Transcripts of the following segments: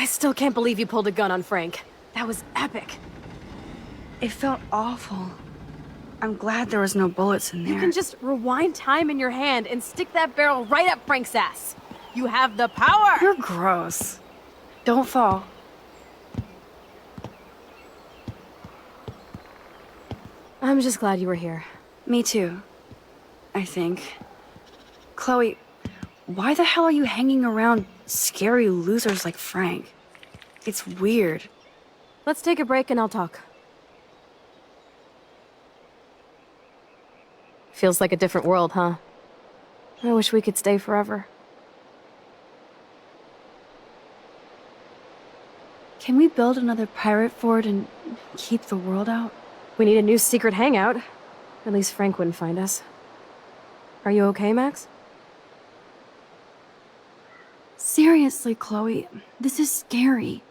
I still can't believe you pulled a gun on Frank. That was epic. It felt awful. I'm glad there was no bullets in there. You can just rewind time in your hand and stick that barrel right up Frank's ass. You have the power! You're gross. Don't fall. I'm just glad you were here. Me too, I think. Chloe, why the hell are you hanging around scary losers like Frank? It's weird. Let's take a break and I'll talk. Feels like a different world, huh? I wish we could stay forever. Can we build another pirate fort and keep the world out? We need a new secret hangout. At least Frank wouldn't find us. Are you okay, Max? Seriously, Chloe, this is scary.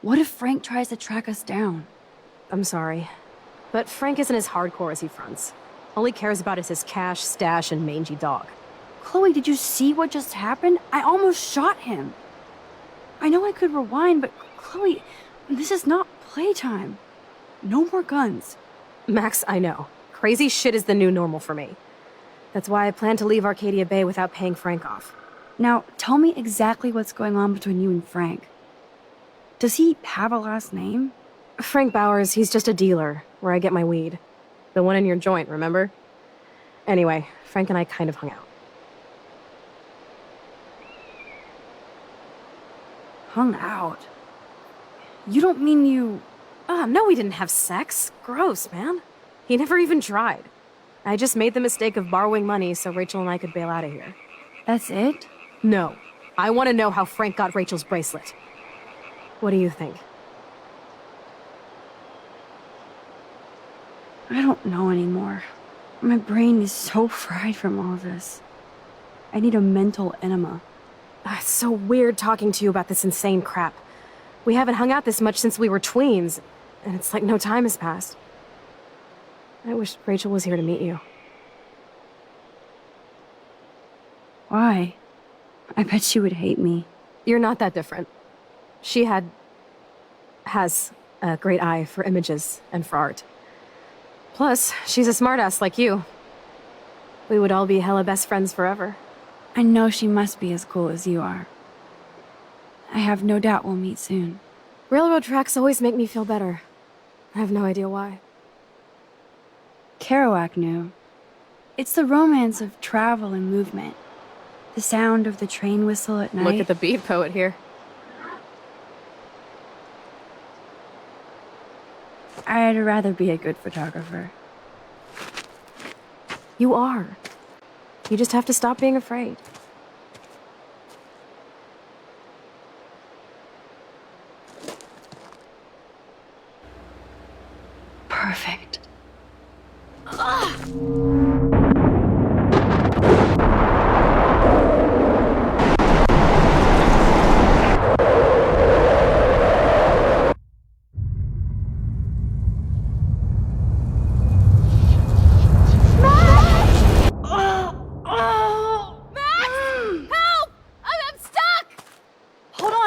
What if Frank tries to track us down? I'm sorry, but Frank isn't as hardcore as he fronts. All he cares about is his cash, stash, and mangy dog. Chloe, did you see what just happened? I almost shot him. I know I could rewind, but Chloe, this is not playtime. No more guns. Max, I know. Crazy shit is the new normal for me. That's why I plan to leave Arcadia Bay without paying Frank off. Now, tell me exactly what's going on between you and Frank. Does he have a last name? Frank Bowers, he's just a dealer, where I get my weed. The one in your joint, remember? Anyway, Frank and I kind of hung out. Hung out? You don't mean you... No, we didn't have sex. Gross, man. He never even tried. I just made the mistake of borrowing money so Rachel and I could bail out of here. That's it? No. I want to know how Frank got Rachel's bracelet. What do you think? I don't know anymore. My brain is so fried from all this. I need a mental enema. It's so weird talking to you about this insane crap. We haven't hung out this much since we were tweens, and it's like no time has passed. I wish Rachel was here to meet you. Why? I bet she would hate me. You're not that different. She has a great eye for images and for art. Plus, she's a smartass like you. We would all be hella best friends forever. I know she must be as cool as you are. I have no doubt we'll meet soon. Railroad tracks always make me feel better. I have no idea why. Kerouac knew. It's the romance of travel and movement. The sound of the train whistle at night. Look at the beat poet here. I'd rather be a good photographer. You are. You just have to stop being afraid. Perfect.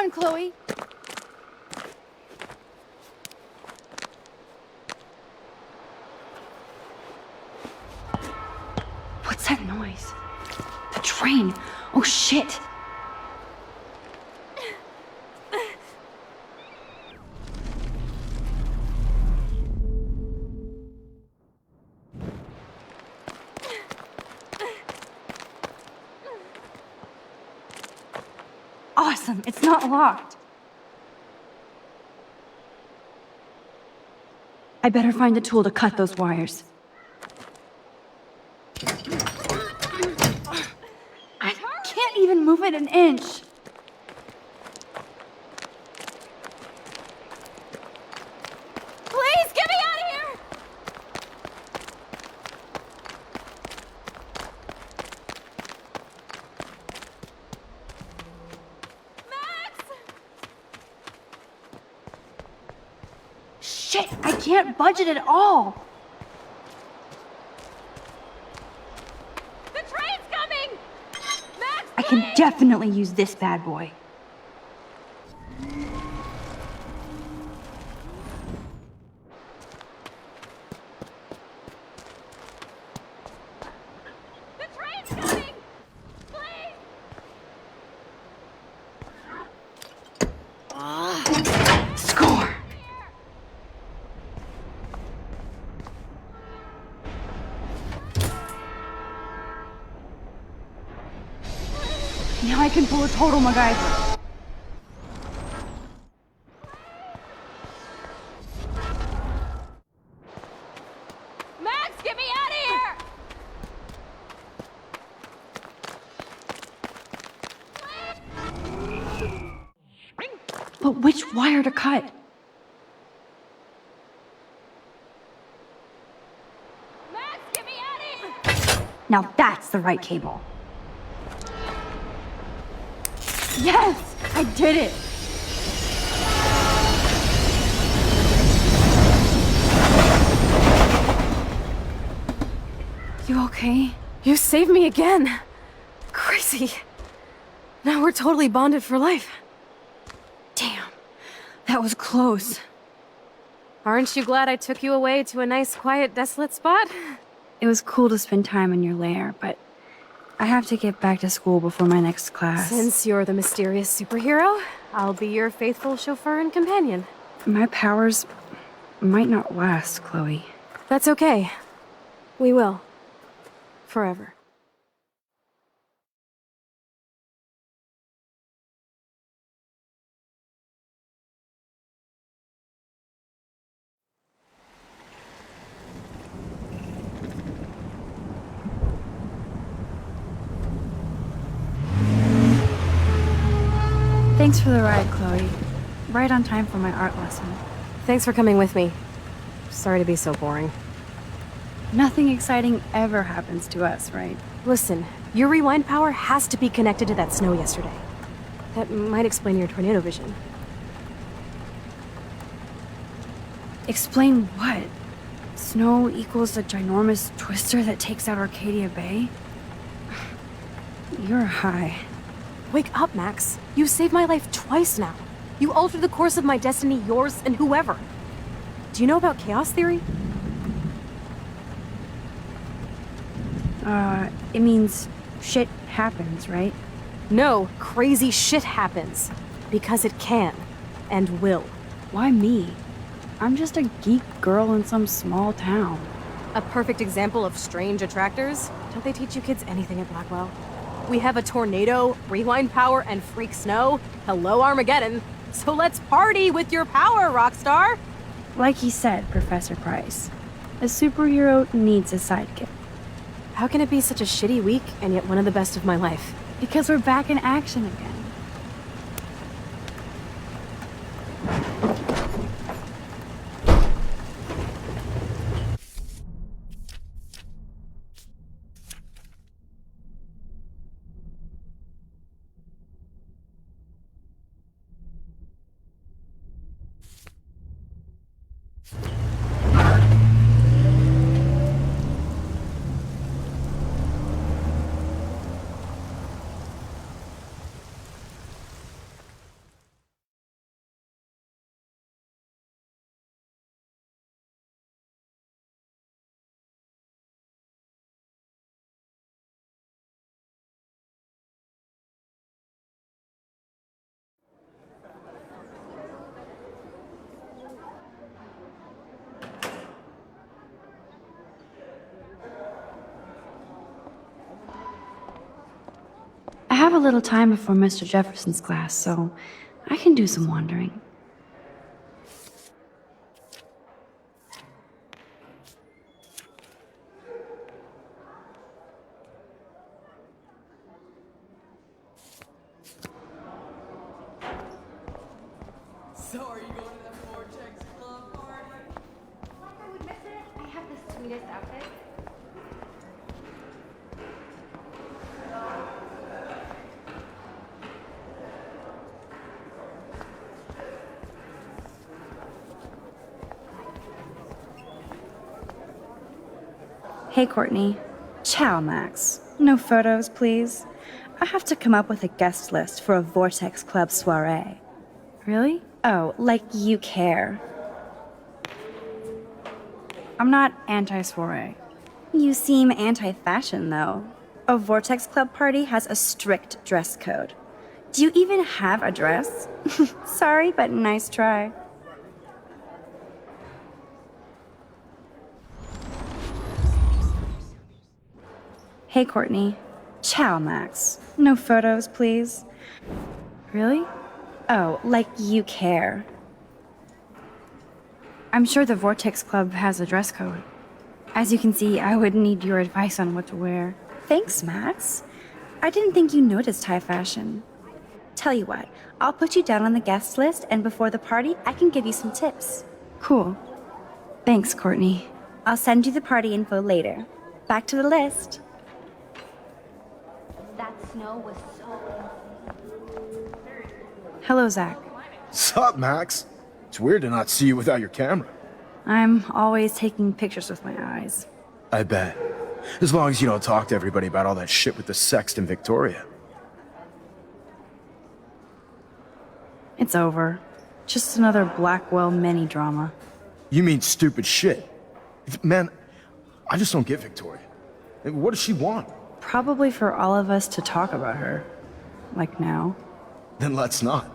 Chloe. What's that noise? The train. Oh, shit. Awesome, it's not locked. I better find a tool to cut those wires. I can't even move it an inch. Please, get me out of here! Shit, I can't budget at all. The train's coming! Max, I can definitely use this bad boy. Now I can pull a total MacGyver. Max, get me out of here! But which wire to cut? Max, get me out of here! Now that's the right cable. Yes! I did it! You okay? You saved me again. Crazy. Now we're totally bonded for life. Damn, that was close. Aren't you glad I took you away to a nice, quiet, desolate spot? It was cool to spend time in your lair, but I have to get back to school before my next class. Since you're the mysterious superhero, I'll be your faithful chauffeur and companion. My powers might not last, Chloe. That's okay. We will. Forever. Thanks for the ride, Chloe. Right on time for my art lesson. Thanks for coming with me. Sorry to be so boring. Nothing exciting ever happens to us, right? Listen, your rewind power has to be connected to that snow yesterday. That might explain your tornado vision. Explain what? Snow equals a ginormous twister that takes out Arcadia Bay? You're high. Wake up, Max. You saved my life twice now. You altered the course of my destiny, yours, and whoever. Do you know about chaos theory? It means shit happens, right? No, crazy shit happens. Because it can. And will. Why me? I'm just a geek girl in some small town. A perfect example of strange attractors? Don't they teach you kids anything at Blackwell? We have a tornado, rewind power, and freak snow. Hello, Armageddon. So let's party with your power, Rockstar! Like he said, Professor Price, a superhero needs a sidekick. How can it be such a shitty week and yet one of the best of my life? Because we're back in action again. I have a little time before Mr. Jefferson's class, so I can do some wandering. So are you going to that Vortex Club party? Like I would miss it. I have the sweetest outfit. Hey, Courtney. Ciao, Max. No photos, please. I have to come up with a guest list for a Vortex Club soiree. Really? Oh, like you care. I'm not anti-soiree. You seem anti-fashion, though. A Vortex Club party has a strict dress code. Do you even have a dress? Sorry, but nice try. Hey, Courtney. Ciao, Max. No photos, please. Really? Oh, like you care. I'm sure the Vortex Club has a dress code. As you can see, I would need your advice on what to wear. Thanks, Max. I didn't think you noticed high fashion. Tell you what, I'll put you down on the guest list, and before the party, I can give you some tips. Cool. Thanks, Courtney. I'll send you the party info later. Back to the list. That snow was so... Hello, Zach. Sup, Max? It's weird to not see you without your camera. I'm always taking pictures with my eyes. I bet. As long as you don't talk to everybody about all that shit with the sext and Victoria. It's over. Just another Blackwell mini drama. You mean stupid shit? Man, I just don't get Victoria. What does she want? Probably for all of us to talk about her. Like now. Then let's not.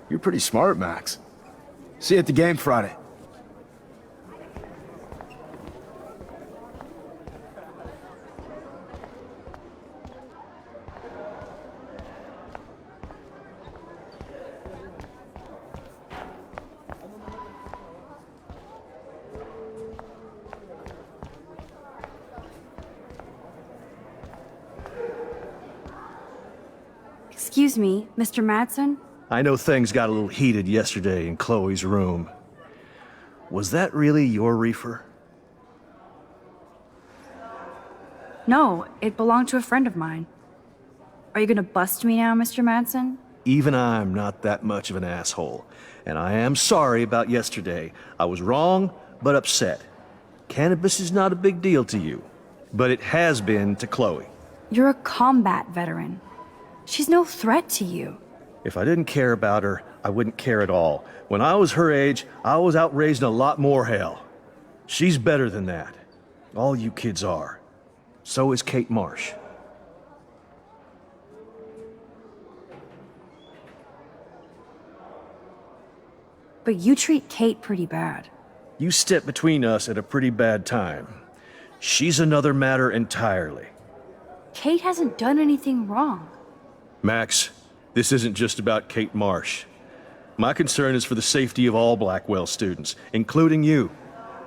You're pretty smart, Max. See you at the game Friday. Excuse me, Mr. Madsen? I know things got a little heated yesterday in Chloe's room. Was that really your reefer? No, it belonged to a friend of mine. Are you gonna bust me now, Mr. Madsen? Even I'm not that much of an asshole. And I am sorry about yesterday. I was wrong, but upset. Cannabis is not a big deal to you, but it has been to Chloe. You're a combat veteran. She's no threat to you. If I didn't care about her, I wouldn't care at all. When I was her age, I was out raising a lot more hell. She's better than that. All you kids are. So is Kate Marsh. But you treat Kate pretty bad. You stepped between us at a pretty bad time. She's another matter entirely. Kate hasn't done anything wrong. Max, this isn't just about Kate Marsh. My concern is for the safety of all Blackwell students, including you.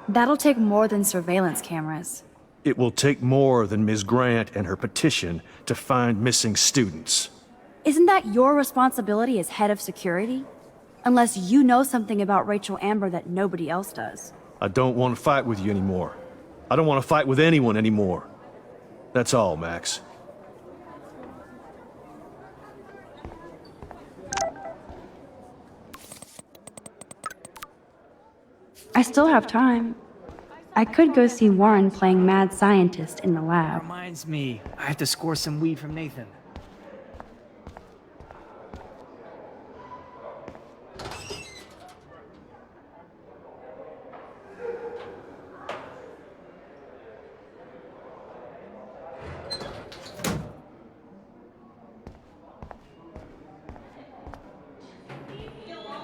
That'll take more than surveillance cameras. It will take more than Ms. Grant and her petition to find missing students. Isn't that your responsibility as head of security? Unless you know something about Rachel Amber that nobody else does. I don't want to fight with you anymore. I don't want to fight with anyone anymore. That's all, Max. I still have time. I could go see Warren playing mad scientist in the lab. Reminds me, I have to score some weed from Nathan.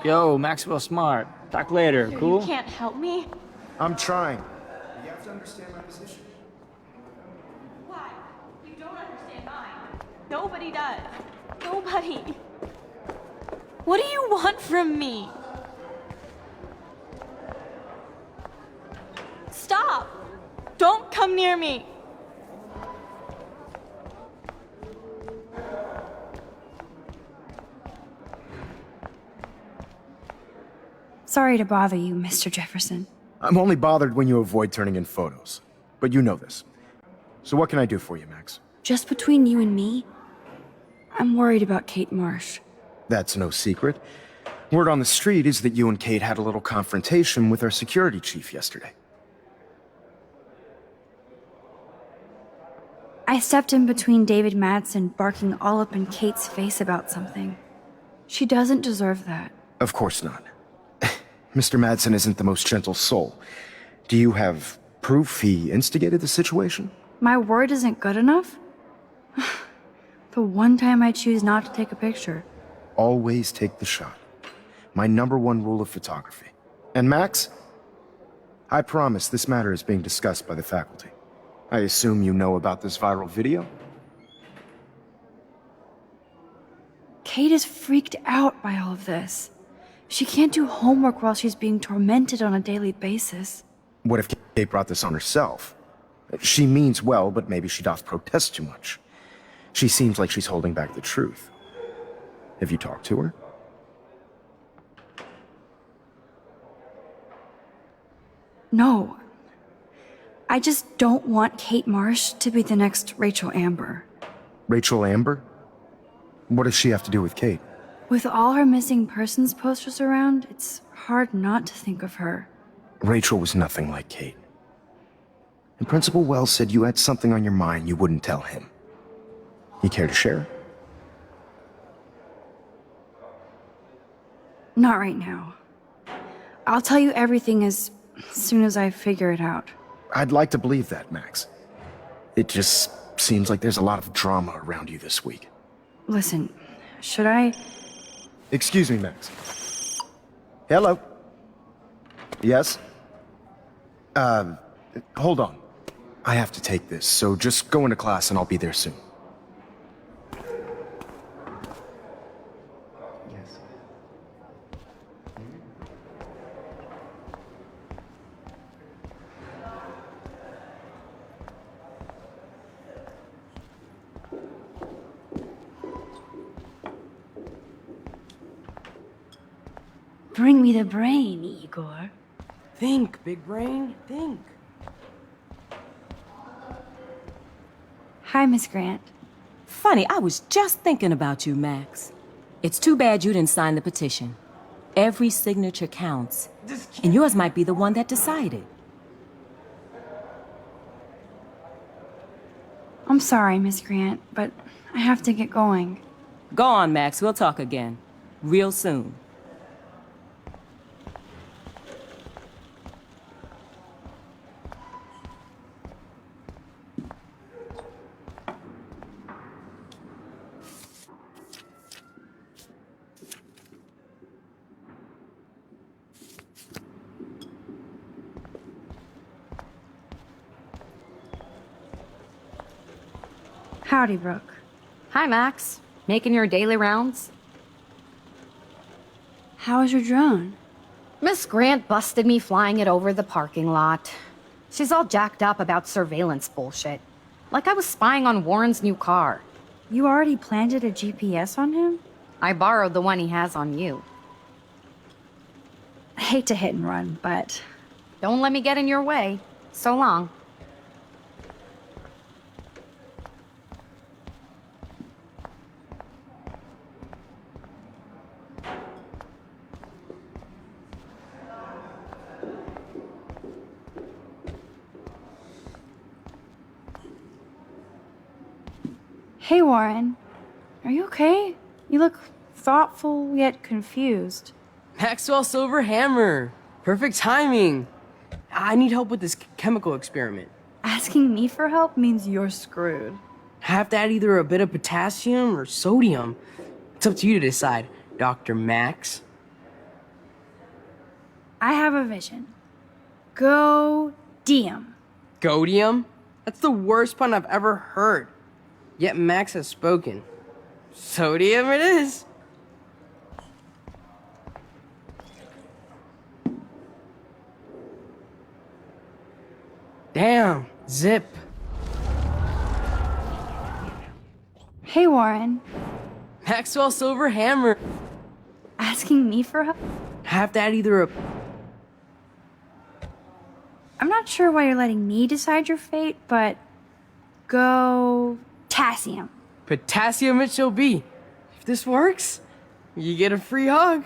Yo, Maxwell Smart. Talk later, cool? You can't help me? I'm trying. You have to understand my position. Why? You don't understand mine. Nobody does. Nobody. What do you want from me? Stop! Don't come near me! Sorry to bother you, Mr. Jefferson. I'm only bothered when you avoid turning in photos. But you know this. So what can I do for you, Max? Just between you and me, I'm worried about Kate Marsh. That's no secret. Word on the street is that you and Kate had a little confrontation with our security chief yesterday. I stepped in between David Madsen barking all up in Kate's face about something. She doesn't deserve that. Of course not. Mr. Madsen isn't the most gentle soul. Do you have proof he instigated the situation? My word isn't good enough? The one time I choose not to take a picture. Always take the shot. My #1 rule of photography. And Max, I promise this matter is being discussed by the faculty. I assume you know about this viral video? Kate is freaked out by all of this. She can't do homework while she's being tormented on a daily basis. What if Kate brought this on herself? She means well, but maybe she doth protest too much. She seems like she's holding back the truth. Have you talked to her? No. I just don't want Kate Marsh to be the next Rachel Amber. Rachel Amber? What does she have to do with Kate? With all her missing persons posters around, it's hard not to think of her. Rachel was nothing like Kate. And Principal Wells said you had something on your mind you wouldn't tell him. You care to share? Not right now. I'll tell you everything as soon as I figure it out. I'd like to believe that, Max. It just seems like there's a lot of drama around you this week. Listen, should I... Excuse me, Max. Hello? Yes? Hold on. I have to take this, so just go into class and I'll be there soon. Yes. Bring me the brain, Igor. Think, big brain, think. Hi, Miss Grant. Funny, I was just thinking about you, Max. It's too bad you didn't sign the petition. Every signature counts, and yours might be the one that decided. I'm sorry, Miss Grant, but I have to get going. Go on, Max. We'll talk again. Real soon. Howdy, Brooke. Hi, Max. Making your daily rounds? How is your drone? Miss Grant busted me flying it over the parking lot. She's all jacked up about surveillance bullshit. Like I was spying on Warren's new car. You already planted a GPS on him? I borrowed the one he has on you. I hate to hit and run, but... Don't let me get in your way. So long. Hey, Warren. Are you okay? You look thoughtful yet confused. Maxwell Silver Hammer. Perfect timing. I need help with this chemical experiment. Asking me for help means you're screwed. I have to add either a bit of potassium or sodium. It's up to you to decide, Dr. Max. I have a vision. Go Diem. Godium? That's the worst pun I've ever heard. Yet Max has spoken. Sodium it is. Damn, zip. Hey, Warren. Maxwell Silver Hammer. Asking me for help? I have to add either a... I'm not sure why you're letting me decide your fate, but go potassium. Potassium it shall be. If this works, you get a free hug.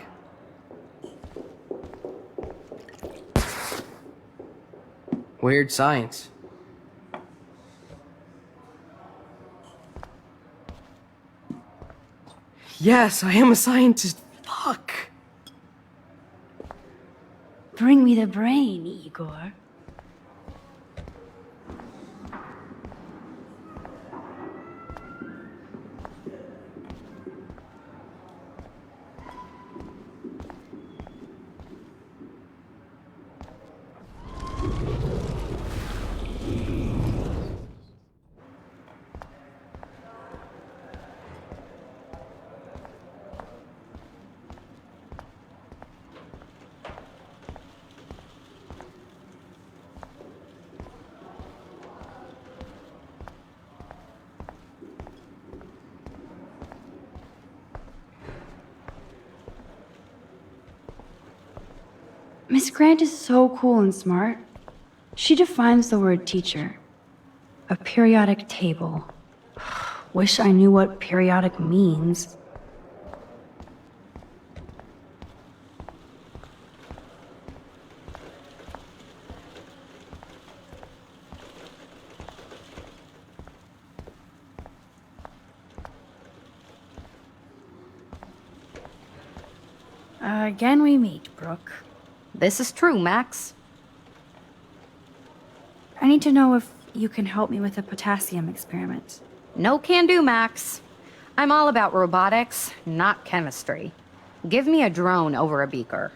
Weird science. Yes, I am a scientist. Fuck. Bring me the brain, Igor. Miss Grant is so cool and smart. She defines the word teacher. A periodic table. Wish I knew what periodic means. Again we meet, Brooke. This is true, Max. I need to know if you can help me with a potassium experiment. No can do, Max. I'm all about robotics, not chemistry. Give me a drone over a beaker.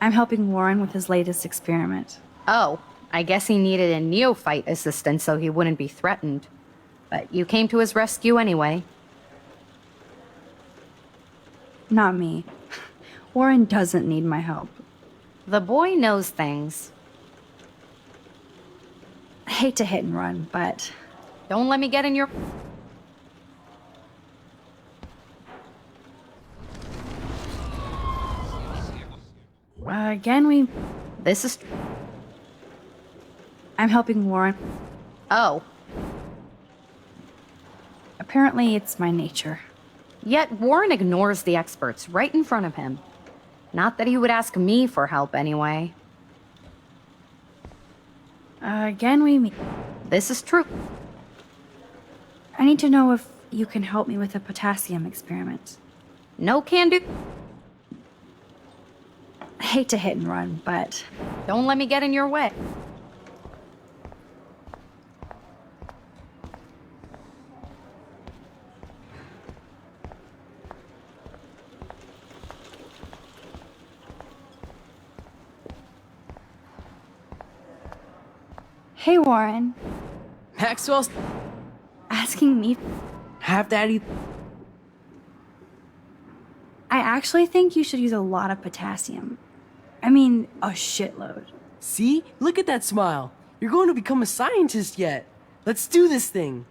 I'm helping Warren with his latest experiment. Oh, I guess he needed a neophyte assistant so he wouldn't be threatened. But you came to his rescue anyway. Not me. Warren doesn't need my help. The boy knows things. I hate to hit and run, but Don't let me get in your... again we... This is... I'm helping Warren. Oh, Apparently it's my nature. yet Warren ignores the experts right in front of him. Not that he would ask me for help anyway. Again we meet. This is true. I need to know if you can help me with a potassium experiment. No can do... I hate to hit and run, but Don't let me get in your way. hey Warren, Maxwell's asking me. half daddy. I actually think you should use a lot of potassium. I mean, a shitload. See? Look at that smile. You're going to become a scientist yet. Let's do this thing.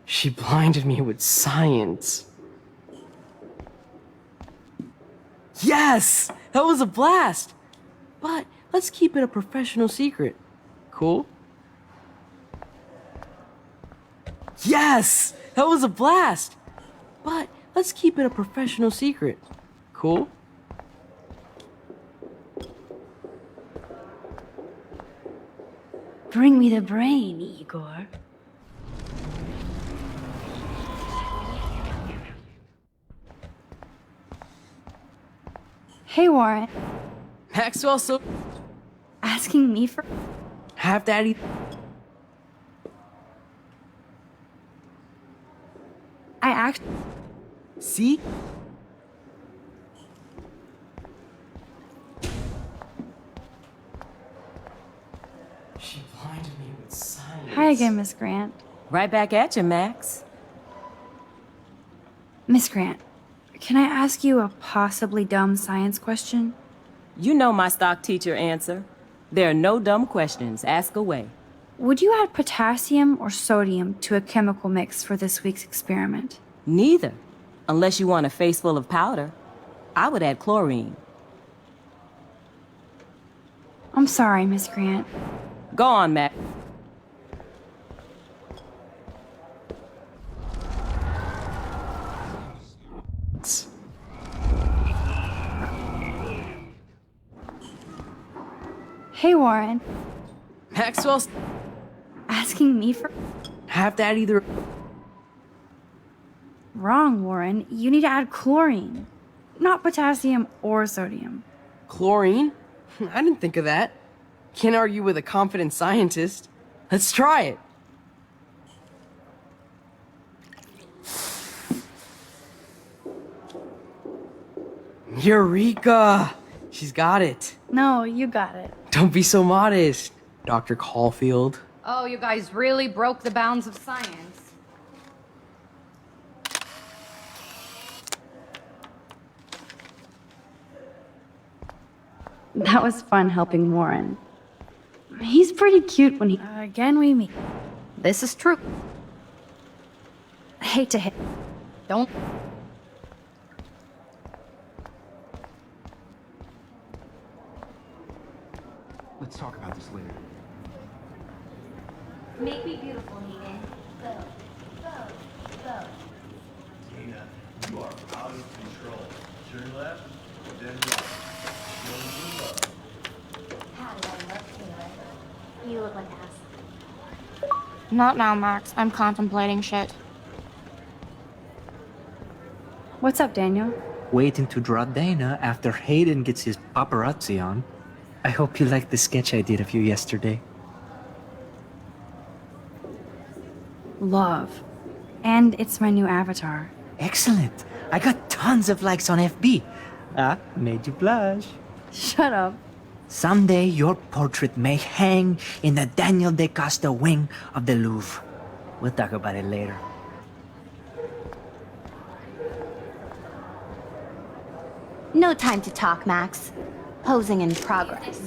She blinded me with science. Yes! That was a blast! But let's keep it a professional secret. Cool? Yes! That was a blast! But let's keep it a professional secret. Cool? Bring me the brain, Igor. Hey Warren, Maxwell so asking me for... half daddy. I act... See? She blinded me with science. Hi again, Miss Grant. Right back at you, Max. Miss Grant, can I ask you a possibly dumb science question? You know my stock teacher answer. There are no dumb questions. Ask away. Would you add potassium or sodium to a chemical mix for this week's experiment? Neither. Unless you want a face full of powder. I would add chlorine. I'm sorry, Miss Grant. Go on, Max. Hey Warren, Maxwell's asking me for... half daddy the... Wrong, Warren. You need to add chlorine, not potassium or sodium. Chlorine? I didn't think of that. Can't argue with a confident scientist. Let's try it. Eureka! She's got it. No, you got it. Don't be so modest, Dr. Caulfield. Oh, you guys really broke the bounds of science. That was fun helping Warren. He's pretty cute when he... again we meet. This is true. I hate to hit. Don't. Let's talk about this later. Make me beautiful, Negan. Go. Go. Go. Tina, you are out of control. Turn left, then right. Show me love. How did I look, Taylor? You look like ass. Not now, Max. I'm contemplating shit. What's up, Daniel? Waiting to draw Dana after Hayden gets his paparazzi on. I hope you liked the sketch I did of you yesterday. Love. And it's my new avatar. Excellent. I got tons of likes on FB. Ah, made you blush. Shut up. Someday your portrait may hang in the Daniel De Costa wing of the Louvre. We'll talk about it later. No time to talk, Max. Posing in progress.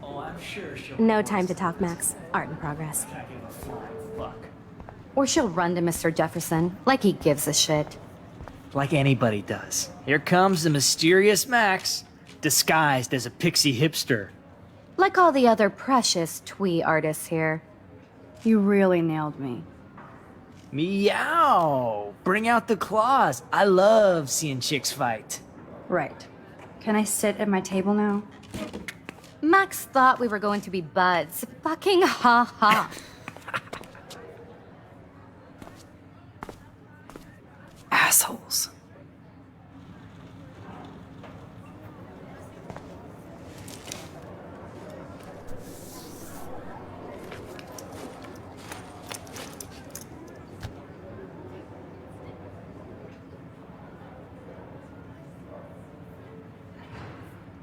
Oh, I'm sure she'll No time to talk, Max. Art in progress. give a flying fuck. Or she'll run to Mr. Jefferson like he gives a shit. Like anybody does. Here comes the mysterious Max, disguised as a pixie hipster. Like all the other precious twee artists here. You really nailed me. Meow! Bring out the claws. I love seeing chicks fight. Right. Can I sit at my table now? Max thought we were going to be buds. Fucking ha ha. Assholes.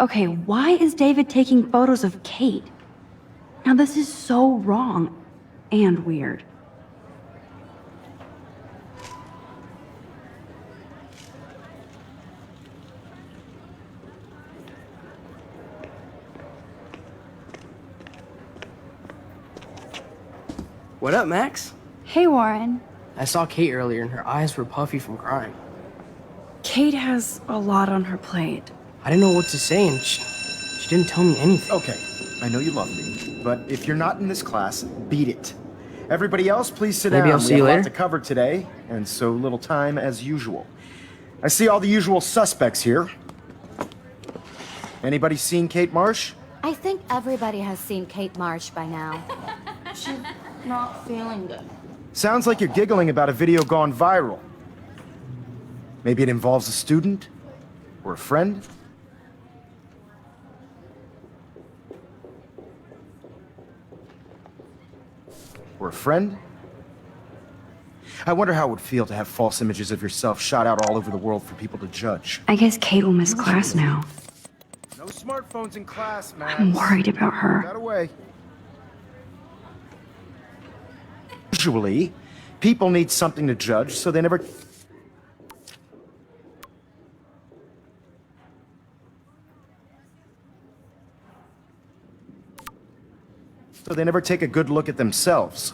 Okay, why is David taking photos of Kate? Now this is so wrong and weird. What up, Max? Hey, Warren. I saw Kate earlier and her eyes were puffy from crying. Kate has a lot on her plate. I didn't know what to say and she didn't tell me anything. Okay, I know you love me, but if you're not in this class, beat it. Everybody else, please sit Maybe down. I'll see we you have a lot later. to cover today, and so little time as usual. I see all the usual suspects here. Anybody seen Kate Marsh? I think everybody has seen Kate Marsh by now. She's not feeling good. Sounds like you're giggling about a video gone viral. Maybe it involves a student? Or a friend? Or a friend? I wonder how it would feel to have false images of yourself shot out all over the world for people to judge. I guess Kate will miss class now. No smartphones in class, man. I'm worried about her. That away. Usually, people need something to judge, so they never... take a good look at themselves.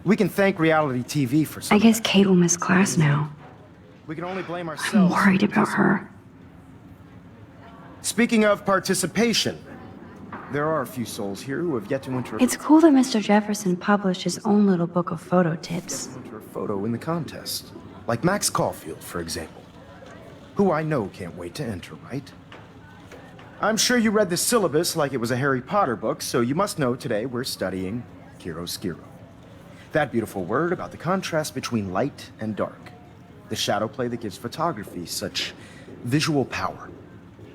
We can thank reality TV for I some. guess Kate will miss class now. We can only blame I'm ourselves. worried about her. Speaking of participation, there are a few souls here who have yet to enter It's cool that Mr. Jefferson published his own little book of photo tips. a photo in the contest. Like Max Caulfield, for example. Who I know can't wait to enter, right? I'm sure you read the syllabus like it was a Harry Potter book, so you must know today we're studying chiaroscuro. That beautiful word about the contrast between light and dark. The shadow play that gives photography such visual power.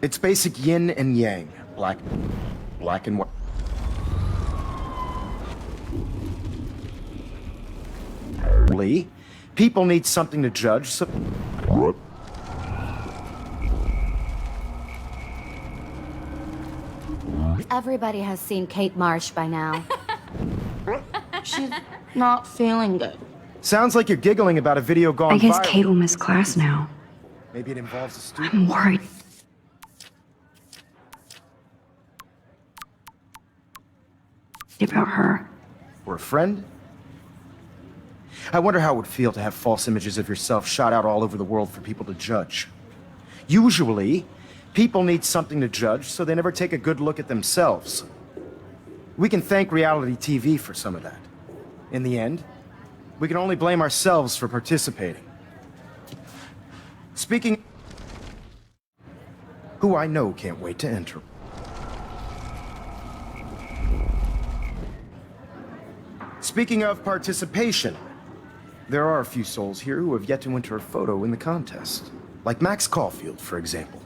It's basic yin and yang, black and white. People need something to judge, so... Everybody has seen Kate Marsh by now. She's not feeling good. Sounds like you're giggling about a video gone I guess viral. Kate will miss class now. Maybe it involves a student. I'm worried about her. Or a friend? I wonder how it would feel to have false images of yourself shot out all over the world for people to judge. Usually, people need something to judge, so they never take a good look at themselves. We can thank reality TV for some of that. In the end, we can only blame ourselves for participating. Speaking... Who I know can't wait to enter. Speaking of participation, there are a few souls here who have yet to enter a photo in the contest. Like Max Caulfield, for example.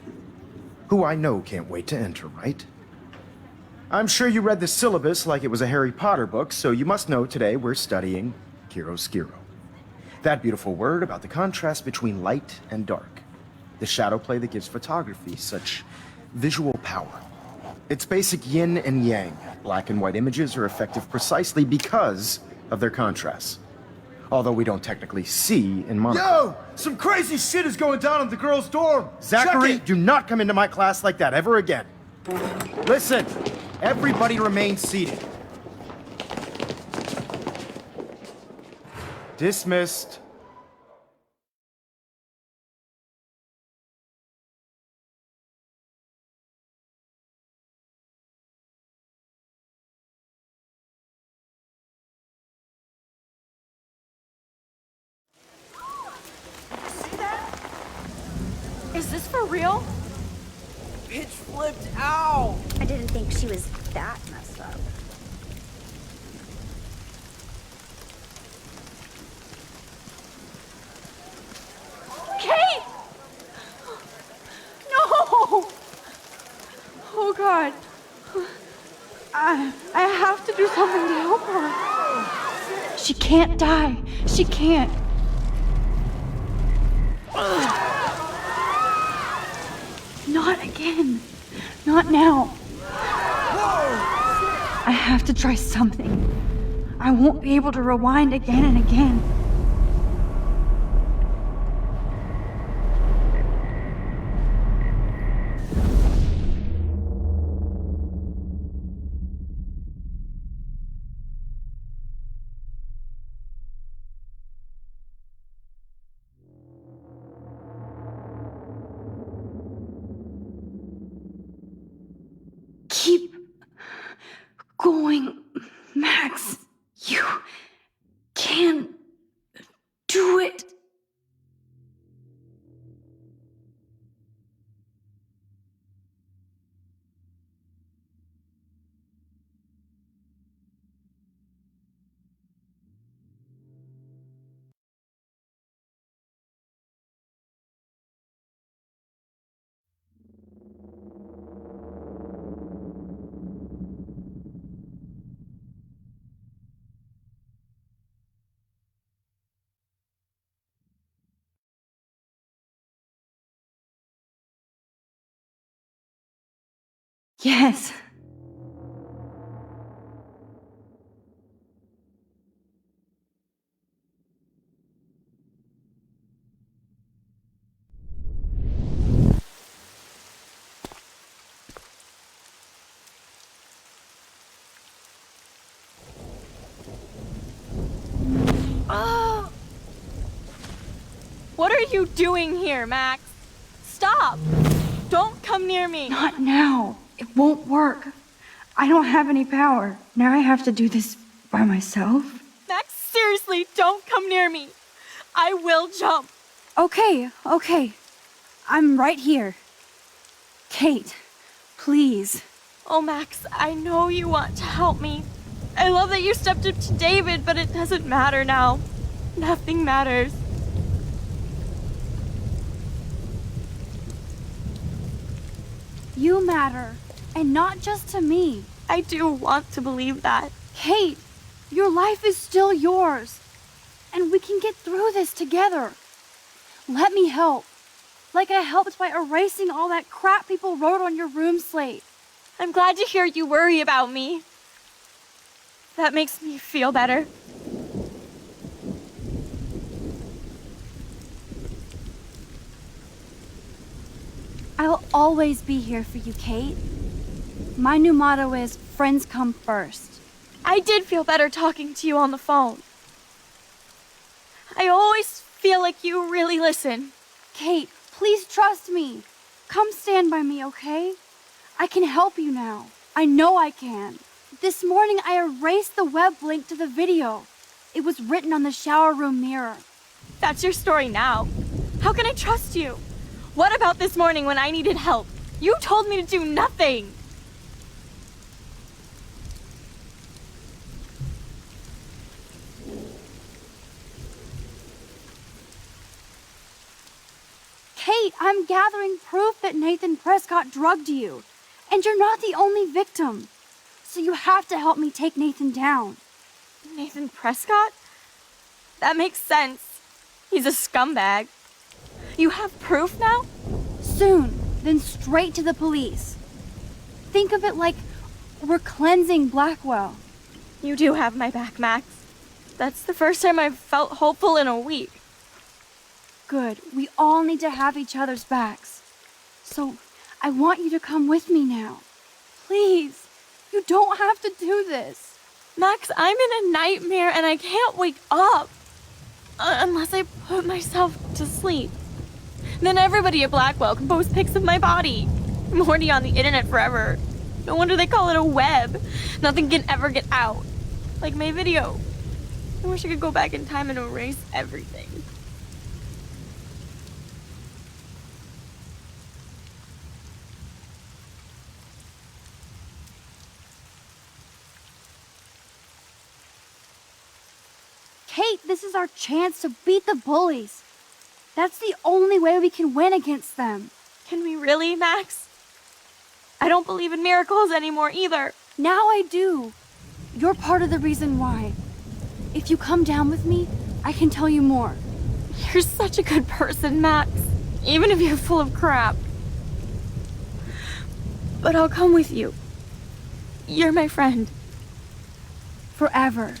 Who I know can't wait to enter, right? I'm sure you read the syllabus like it was a Harry Potter book, so you must know today we're studying chiaroscuro. That beautiful word about the contrast between light and dark. The shadow play that gives photography such visual power. It's basic yin and yang. Black and white images are effective precisely because of their contrasts. Although we don't technically see in monocle. Yo! Some crazy shit is going down in the girls' dorm! Zachary, do not come into my class like that ever again. Listen, everybody remain seated. Dismissed. Is this for real? Pitch flipped out! I didn't think she was that messed up. Kate! No! Oh God. I have to do something to help her. She can't die. She can't. Not again. Not now. I have to try something. I won't be able to rewind again and again. Keep going, Max. You can do it. Yes. What are you doing here, Max? Stop! Don't come near me! Not now. It won't work. I don't have any power. Now I have to do this by myself. Max, seriously, don't come near me. I will jump. Okay. I'm right here. Kate, please. Oh, Max, I know you want to help me. I love that you stepped up to David, but it doesn't matter now. Nothing matters. You matter, and not just to me. I do want to believe that. Kate, your life is still yours, and we can get through this together. Let me help, like I helped by erasing all that crap people wrote on your room slate. I'm glad to hear you worry about me. That makes me feel better. I'll always be here for you, Kate. My new motto is, friends come first. I did feel better talking to you on the phone. I always feel like you really listen. Kate, please trust me. Come stand by me, okay? I can help you now. I know I can. This morning I erased the web link to the video. It was written on the shower room mirror. That's your story now. How can I trust you? What about this morning when I needed help? You told me to do nothing. Kate, I'm gathering proof that Nathan Prescott drugged you. And you're not the only victim. So you have to help me take Nathan down. Nathan Prescott? That makes sense. He's a scumbag. You have proof now? Soon, then straight to the police. Think of it like we're cleansing Blackwell. You do have my back, Max. That's the first time I've felt hopeful in a week. Good. We all need to have each other's backs. So, I want you to come with me now. Please. You don't have to do this. Max, I'm in a nightmare and I can't wake up. Unless I put myself to sleep. Then everybody at Blackwell can post pics of my body. I'm already on the internet forever. No wonder they call it a web. Nothing can ever get out. Like my video. I wish I could go back in time and erase everything. Kate, this is our chance to beat the bullies. That's the only way we can win against them. Can we really, Max? I don't believe in miracles anymore either. Now I do. You're part of the reason why. If you come down with me, I can tell you more. You're such a good person, Max. Even if you're full of crap. But I'll come with you. You're my friend. Forever.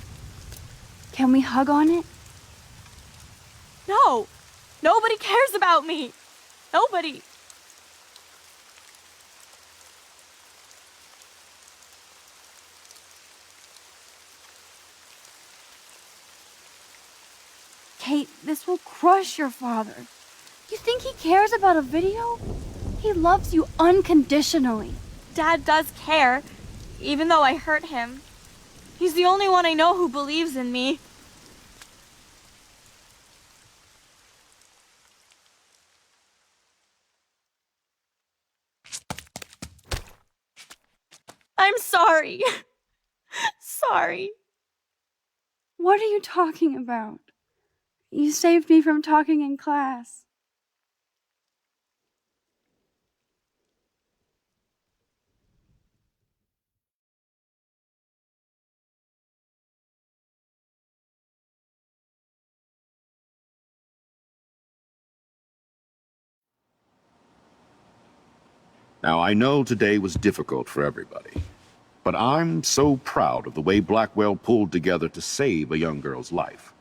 Can we hug on it? No! Nobody cares about me! Nobody! Kate, this will crush your father. You think he cares about a video? He loves you unconditionally. Dad does care, even though I hurt him. He's the only one I know who believes in me. I'm sorry. Sorry. What are you talking about? You saved me from talking in class. Now, I know today was difficult for everybody, but I'm so proud of the way Blackwell pulled together to save a young girl's life.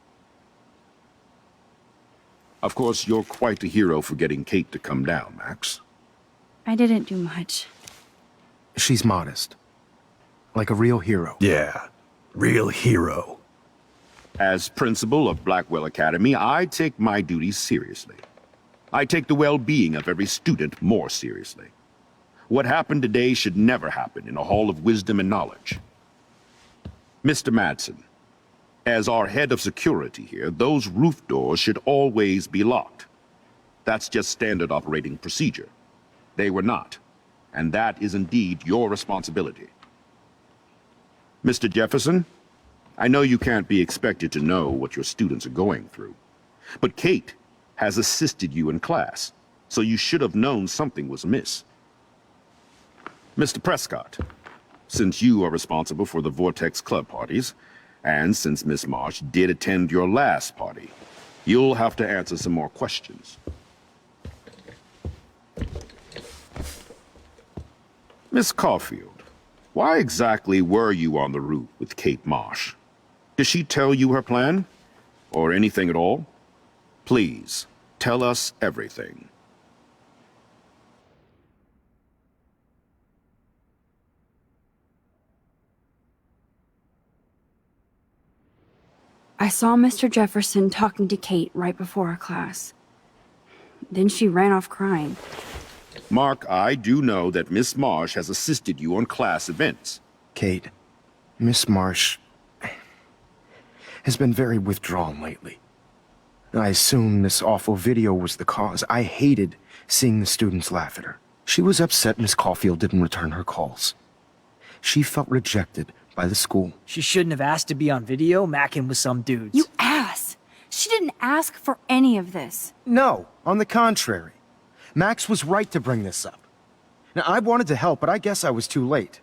Of course, you're quite a hero for getting Kate to come down, Max. I didn't do much. She's modest. Like a real hero. Yeah, real hero. As principal of Blackwell Academy, I take my duties seriously. I take the well-being of every student more seriously. What happened today should never happen in a hall of wisdom and knowledge. Mr. Madsen, as our head of security here, those roof doors should always be locked. That's just standard operating procedure. They were not, and that is indeed your responsibility. Mr. Jefferson, I know you can't be expected to know what your students are going through, but Kate has assisted you in class, so you should have known something was amiss. Mr. Prescott, since you are responsible for the Vortex Club parties, and since Miss Marsh did attend your last party, you'll have to answer some more questions. Miss Caulfield, why exactly were you on the roof with Kate Marsh? Did she tell you her plan? Or anything at all? Please, tell us everything. I saw Mr. Jefferson talking to Kate right before our class. Then she ran off crying. Mark, I do know that Miss Marsh has assisted you on class events. Kate, Miss Marsh has been very withdrawn lately. I assume this awful video was the cause. I hated seeing the students laugh at her. She was upset Miss Caulfield didn't return her calls. She felt rejected by the school. She shouldn't have asked to be on video macking with some dudes. You ass! She didn't ask for any of this. No, on the contrary. Max was right to bring this up. Now, I wanted to help, but I guess I was too late.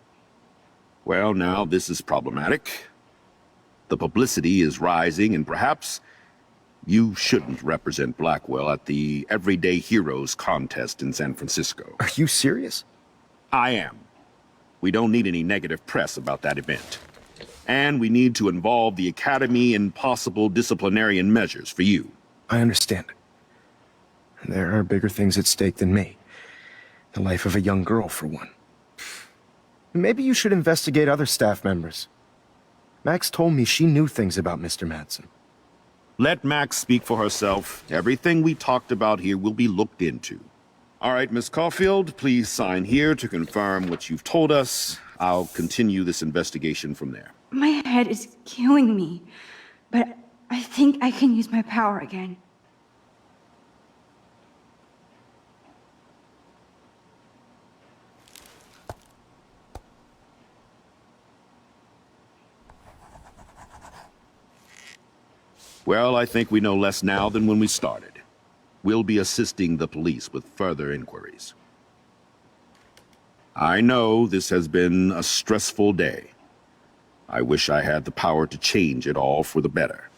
Well, now this is problematic. The publicity is rising, and perhaps you shouldn't represent Blackwell at the Everyday Heroes contest in San Francisco. Are you serious? I am. We don't need any negative press about that event. And we need to involve the Academy in possible disciplinarian measures for you. I understand. There are bigger things at stake than me. The life of a young girl, for one. Maybe you should investigate other staff members. Max told me she knew things about Mr. Madsen. Let Max speak for herself. Everything we talked about here will be looked into. All right, Miss Caulfield, please sign here to confirm what you've told us. I'll continue this investigation from there. My head is killing me, but I think I can use my power again. Well, I think we know less now than when we started. We'll be assisting the police with further inquiries. I know this has been a stressful day. I wish I had the power to change it all for the better.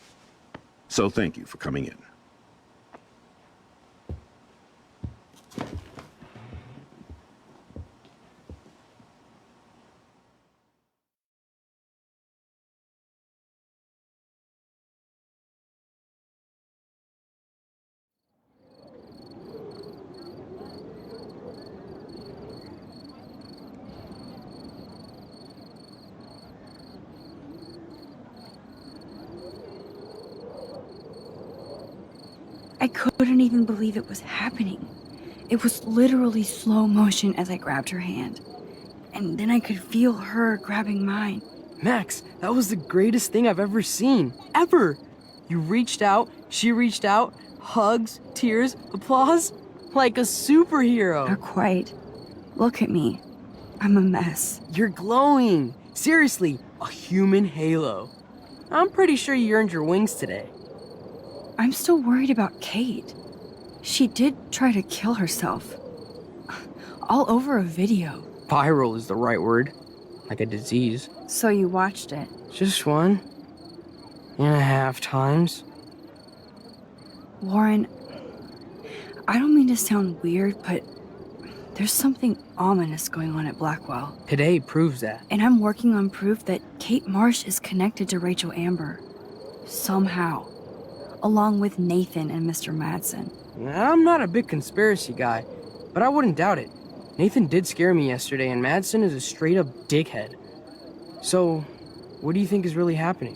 So thank you for coming in. I couldn't even believe it was happening. It was literally slow motion as I grabbed her hand. And then I could feel her grabbing mine. Max, that was the greatest thing I've ever seen. Ever! You reached out, she reached out, hugs, tears, applause. Like a superhero. Not quite. Look at me. I'm a mess. You're glowing. Seriously, a human halo. I'm pretty sure you earned your wings today. I'm still worried about Kate. She did try to kill herself. All over a video. Viral is the right word. Like a disease. So you watched it? Just 1.5 times. Warren, I don't mean to sound weird, but there's something ominous going on at Blackwell. Today proves that. And I'm working on proof that Kate Marsh is connected to Rachel Amber. Somehow. Along with Nathan and Mr. Madsen. I'm not a big conspiracy guy, but I wouldn't doubt it. Nathan did scare me yesterday, and Madsen is a straight-up dickhead. So, what do you think is really happening?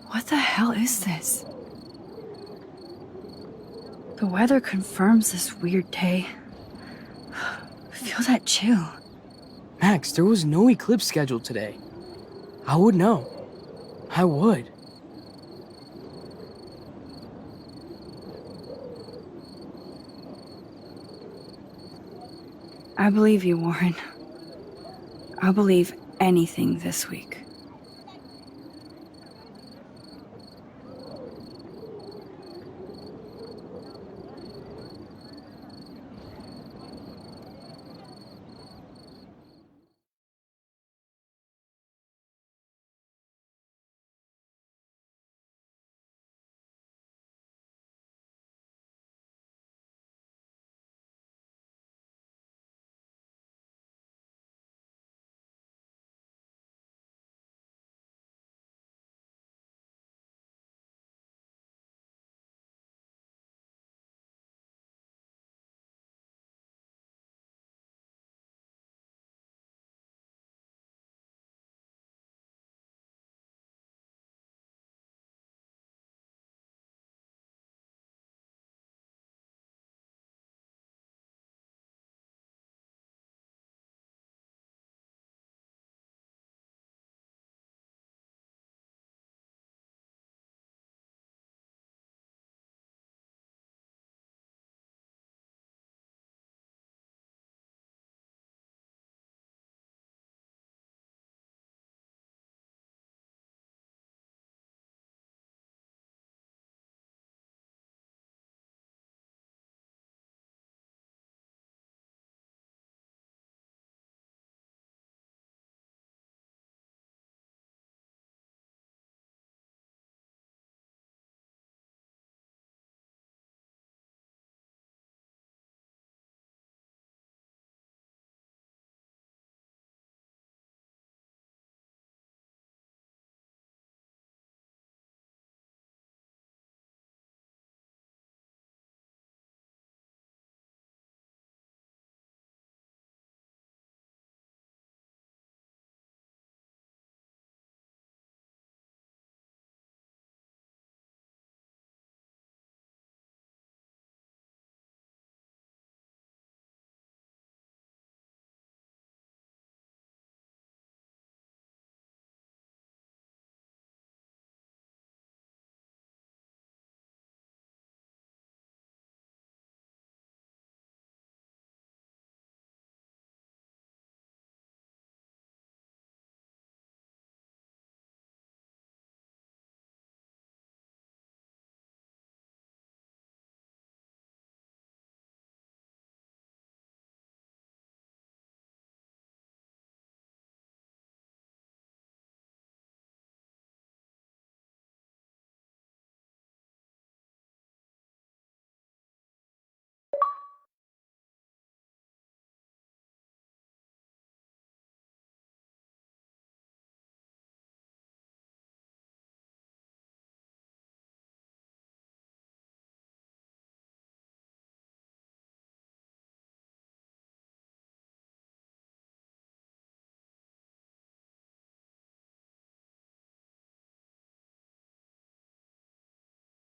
What the hell is this? The weather confirms this weird day. Feel that chill. Max, there was no eclipse scheduled today. I would know. I would. I believe you, Warren. I'll believe anything this week.